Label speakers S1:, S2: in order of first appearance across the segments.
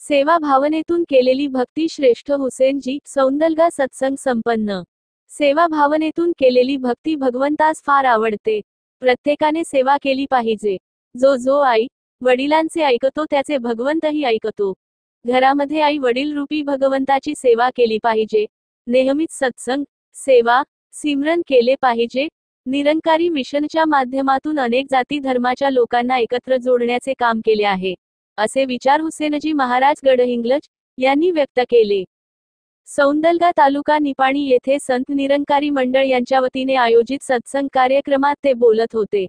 S1: सेवा भावनेतून केलेली भक्ती श्रेष्ठ हुसेनजी सौंदलगा सत्संग संपन्न। सेवा भावनेतून केलेली भक्ती भगवंतास फार आवडते। प्रत्येकाने सेवा केली पाहिजे। जो आई वडिलांचे ऐकतो त्याचे भगवंतही ऐकतो। घरामध्ये आई वडील रूपी भगवंताची सेवा केली पाहिजे। नेहमीच सत्संग, सेवा, सिमरन केले पाहिजे। निरंकारी मिशनच्या माध्यमातून अनेक जाती धर्माच्या लोकांना एकत्र जोडण्याचे काम केले आहे, असे विचार हुसेनजी महाराज गडहिंग्लज यांनी व्यक्त केले। सौंदलगा तालुका निपाणी येथे संत निरंकारी मंडळ यांच्या वतीने आयोजित सत्संग कार्यक्रमात ते बोलत होते।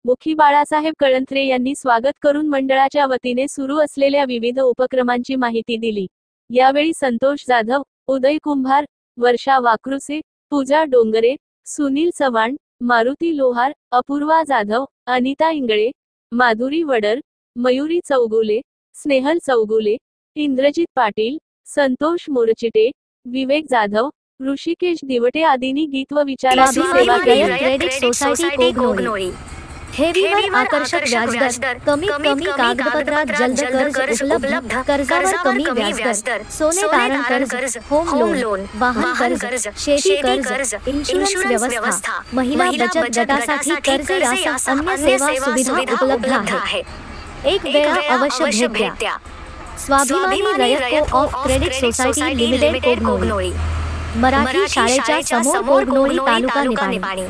S1: मुखी बाळासाहेब कळंत्रे यांनी स्वागत करून मंडळाच्या वतीने सुरू असलेल्या विविध उपक्रमांची माहिती दिली। यावेळी संतोष जाधव, उदय कुंभार, वर्षा वाकरुसे, पूजा डोंगरे, सुनील चव्हाण, मारुती लोहार, अपूर्वा जाधव, अनिता इंगळे, माधुरी वडर, मयुरी चौगुले, स्नेहल चौगुले, इंद्रजित पाटील, संतोष मोरचिटे, विवेक जाधव, ऋषिकेश दिवटे आदींनी गीत व विचारांची सेवा केली।
S2: Credit society Kognoli. ठेवीवर आकर्षक व्याजदर, कमीत कमी कागदपत्रात जलद कर्ज उपलब्ध, कर्जावर कमी व्याजदर, सोने तारण कर्ज, होम लोन, वाहन कर्ज, शेती कर्ज, इन्शुरन्स व्यवस्था, महिला बचत गटासाठी कर्ज यासह अन्य सेवा सुविधा उपलब्ध आहे। एक वेळा अवश्य भेट द्या। स्वाभिमानी रयत को of credit society limited Kognoli. Marathi शाळेच्या समोर कोगनोळी तालुका निपाणी।